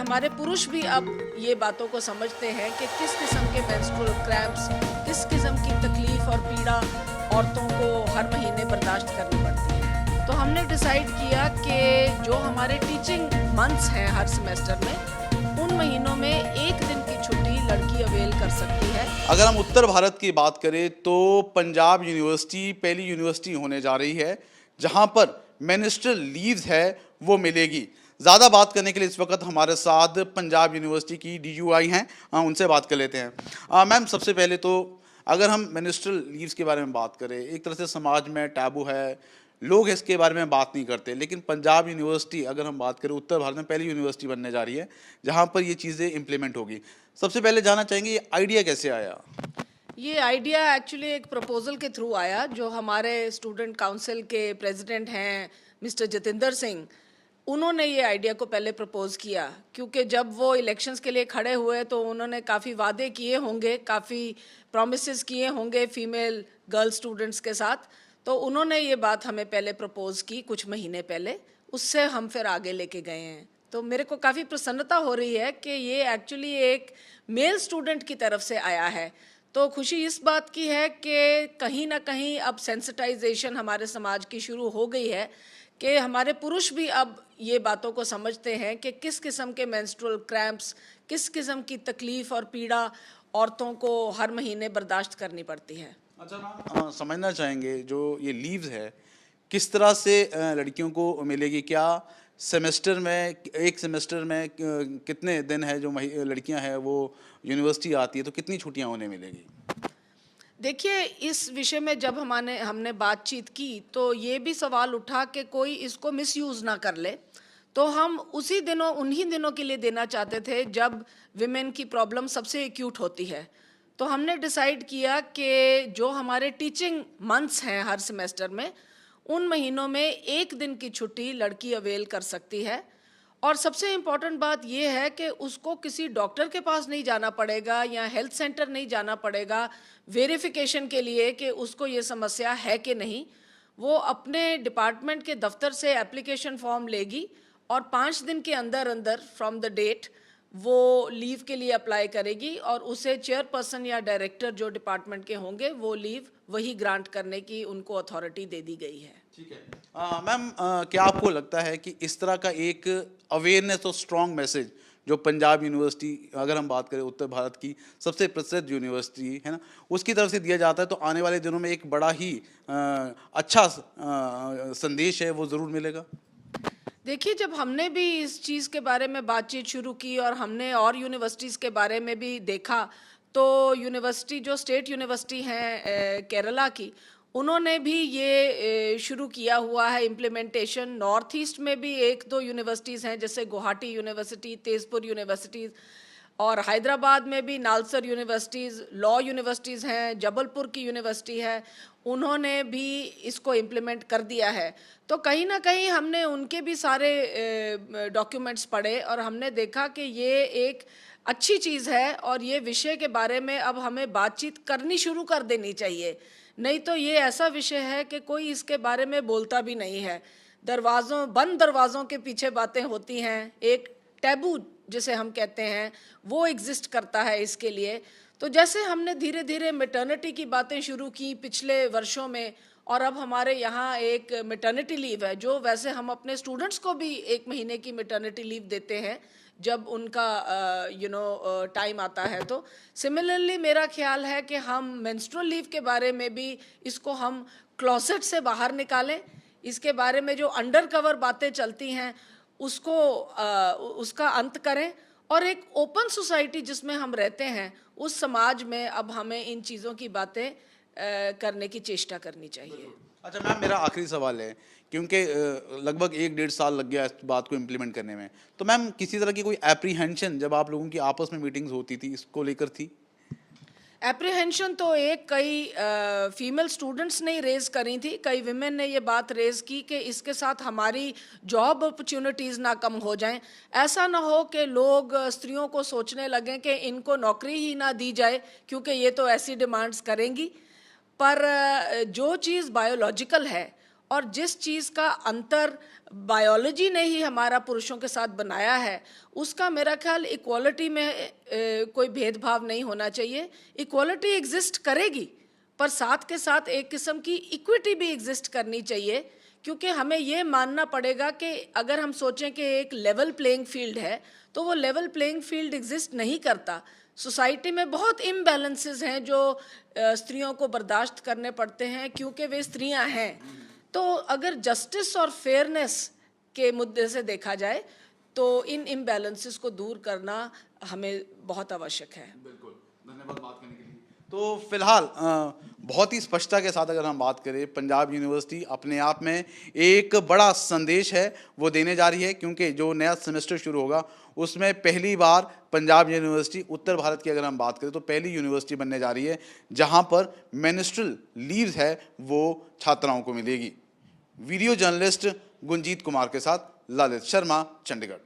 हमारे पुरुष भी अब ये बातों को समझते हैं कि किस किस्म के मेंस्ट्रुअल क्रैम्प्स, किस किस्म की तकलीफ और पीड़ा औरतों को हर महीने बर्दाश्त करनी पड़ती है। तो हमने डिसाइड किया कि जो हमारे टीचिंग मंथ्स हैं हर सेमेस्टर में, उन महीनों में एक दिन की छुट्टी लड़की अवेल कर सकती है। अगर हम उत्तर भारत की बात करें तो पंजाब यूनिवर्सिटी पहली यूनिवर्सिटी होने जा रही है जहां पर मेंस्ट्रुअल लीव्स है वो मिलेगी। ज़्यादा बात करने के लिए इस वक्त हमारे साथ पंजाब यूनिवर्सिटी की DUI हैं, उनसे बात कर लेते हैं। मैम, सबसे पहले तो अगर हम मेंस्ट्रुअल लीव्स के बारे में बात करें, एक तरह से समाज में टैबू है, लोग इसके बारे में बात नहीं करते, लेकिन पंजाब यूनिवर्सिटी अगर हम बात करें उत्तर भारत में पहली यूनिवर्सिटी बनने जा रही है जहाँ पर ये चीज़ें इम्प्लीमेंट होगी। सबसे पहले जानना चाहेंगे ये आइडिया कैसे आया? ये आइडिया एक्चुअली एक प्रपोजल के थ्रू आया, जो हमारे स्टूडेंट काउंसिल के प्रेसिडेंट हैं मिस्टर जतिंदर सिंह, उन्होंने ये आइडिया को पहले प्रपोज किया। क्योंकि जब वो इलेक्शंस के लिए खड़े हुए तो उन्होंने काफ़ी वादे किए होंगे, काफ़ी प्रोमिसेस किए होंगे फीमेल गर्ल स्टूडेंट्स के साथ। तो उन्होंने ये बात हमें पहले प्रपोज की कुछ महीने पहले, उससे हम फिर आगे लेके गए हैं। तो मेरे को काफ़ी प्रसन्नता हो रही है कि ये एक्चुअली एक मेल स्टूडेंट की तरफ से आया है। तो खुशी इस बात की है कि कहीं ना कहीं अब सेंसिटाइजेशन हमारे समाज की शुरू हो गई है कि हमारे पुरुष भी अब ये बातों को समझते हैं कि किस किस्म के मेंस्ट्रुअल क्रैम्प्स, किस किस्म की तकलीफ और पीड़ा औरतों को हर महीने बर्दाश्त करनी पड़ती है। अच्छा मैम, समझना चाहेंगे जो ये लीव्स है किस तरह से लड़कियों को मिलेगी? क्या सेमेस्टर में, एक सेमेस्टर में कितने दिन है जो लड़कियां हैं वो यूनिवर्सिटी आती है तो कितनी छुट्टियां उन्हें मिलेगी? देखिए, इस विषय में जब हमने बातचीत की तो ये भी सवाल उठा कि कोई इसको मिसयूज़ ना कर ले। तो हम उन्हीं दिनों के लिए देना चाहते थे जब विमेन की प्रॉब्लम सबसे एक्यूट होती है। तो हमने डिसाइड किया कि जो हमारे टीचिंग मंथ्स हैं हर सेमेस्टर में, उन महीनों में एक दिन की छुट्टी लड़की अवेल कर सकती है। और सबसे इम्पॉर्टेंट बात यह है कि उसको किसी डॉक्टर के पास नहीं जाना पड़ेगा या हेल्थ सेंटर नहीं जाना पड़ेगा वेरिफिकेशन के लिए कि उसको ये समस्या है कि नहीं। वो अपने डिपार्टमेंट के दफ्तर से एप्लीकेशन फॉर्म लेगी और 5 दिन के अंदर अंदर फ्रॉम द डेट वो लीव के लिए अप्लाई करेगी और उसे चेयरपर्सन या डायरेक्टर जो डिपार्टमेंट के होंगे वो लीव वही ग्रांट करने की उनको अथॉरिटी दे दी गई है। ठीक है मैम, क्या आपको लगता है कि इस तरह का एक अवेयरनेस और स्ट्रॉन्ग मैसेज जो पंजाब यूनिवर्सिटी, अगर हम बात करें उत्तर भारत की सबसे प्रसिद्ध यूनिवर्सिटी है ना, उसकी तरफ से दिया जाता है तो आने वाले दिनों में एक बड़ा ही अच्छा संदेश है वो ज़रूर मिलेगा? देखिए, जब हमने भी इस चीज़ के बारे में बातचीत शुरू की और हमने और यूनिवर्सिटीज़ के बारे में भी देखा, तो यूनिवर्सिटी जो स्टेट यूनिवर्सिटी हैं केरला की, उन्होंने भी ये शुरू किया हुआ है इम्प्लीमेंटेशन। नॉर्थ ईस्ट में भी 1-2 यूनिवर्सिटीज़ हैं, जैसे गुवाहाटी यूनिवर्सिटी, तेजपुर यूनिवर्सिटीज़, और हैदराबाद में भी नालसर यूनिवर्सिटीज़, लॉ यूनिवर्सिटीज़ हैं, जबलपुर की यूनिवर्सिटी है, उन्होंने भी इसको इम्प्लीमेंट कर दिया है। तो कहीं ना कहीं हमने उनके भी सारे डॉक्यूमेंट्स पढ़े और हमने देखा कि ये एक अच्छी चीज़ है और ये विषय के बारे में अब हमें बातचीत करनी शुरू कर देनी चाहिए। नहीं तो ये ऐसा विषय है कि कोई इसके बारे में बोलता भी नहीं है। बंद दरवाज़ों के पीछे बातें होती हैं, एक टैबू जिसे हम कहते हैं वो एग्जिस्ट करता है इसके लिए। तो जैसे हमने धीरे धीरे मैटरनिटी की बातें शुरू की पिछले वर्षों में, और अब हमारे यहाँ एक मैटरनिटी लीव है जो वैसे हम अपने स्टूडेंट्स को भी 1 महीने की मैटरनिटी लीव देते हैं जब उनका टाइम आता है। तो सिमिलरली मेरा ख्याल है कि हम मेंस्ट्रुअल लीव के बारे में भी इसको हम क्लोसेट से बाहर निकालें, इसके बारे में जो अंडर कवर बातें चलती हैं उसका अंत करें, और एक ओपन सोसाइटी जिसमें हम रहते हैं उस समाज में अब हमें इन चीज़ों की बातें करने की चेष्टा करनी चाहिए। अच्छा मैम, मेरा आखिरी सवाल है, क्योंकि लगभग 1-1.5 साल लग गया इस बात को इम्प्लीमेंट करने में, तो मैम किसी तरह की कोई एप्रीहेंशन जब आप लोगों की आपस में मीटिंग्स होती थी इसको लेकर थी? एप्रीहेंशन तो कई फीमेल स्टूडेंट्स ने रेज़ करी थी, कई विमेन ने ये बात रेज़ की कि इसके साथ हमारी जॉब अपॉर्चुनिटीज़ ना कम हो जाएं। ऐसा ना हो कि लोग स्त्रियों को सोचने लगें कि इनको नौकरी ही ना दी जाए क्योंकि ये तो ऐसी डिमांड्स करेंगी। पर जो चीज़ बायोलॉजिकल है और जिस चीज़ का अंतर बायोलॉजी ने ही हमारा पुरुषों के साथ बनाया है, उसका मेरा ख्याल इक्वालिटी में कोई भेदभाव नहीं होना चाहिए। इक्वालिटी एग्जिस्ट करेगी, पर साथ के साथ एक किस्म की इक्विटी भी एग्जिस्ट करनी चाहिए, क्योंकि हमें ये मानना पड़ेगा कि अगर हम सोचें कि एक लेवल प्लेइंग फील्ड है, तो वो लेवल प्लेइंग फील्ड एग्जिस्ट नहीं करता। सोसाइटी में बहुत इम्बैलेंसेस हैं जो स्त्रियों को बर्दाश्त करने पड़ते हैं क्योंकि वे स्त्रियां हैं। तो अगर जस्टिस और फेयरनेस के मुद्दे से देखा जाए तो इन इम्बैलेंसेस को दूर करना हमें बहुत आवश्यक है। बिल्कुल, धन्यवाद बात करने के लिए। तो फिलहाल बहुत ही स्पष्टता के साथ अगर हम बात करें, पंजाब यूनिवर्सिटी अपने आप में एक बड़ा संदेश है वो देने जा रही है, क्योंकि जो नया सेमेस्टर शुरू होगा उसमें पहली बार पंजाब यूनिवर्सिटी, उत्तर भारत की अगर हम बात करें तो पहली यूनिवर्सिटी बनने जा रही है जहां पर मेंस्ट्रुअल लीव्स है वो छात्राओं को मिलेगी। वीडियो जर्नलिस्ट गुंजीत कुमार के साथ ललित शर्मा, चंडीगढ़।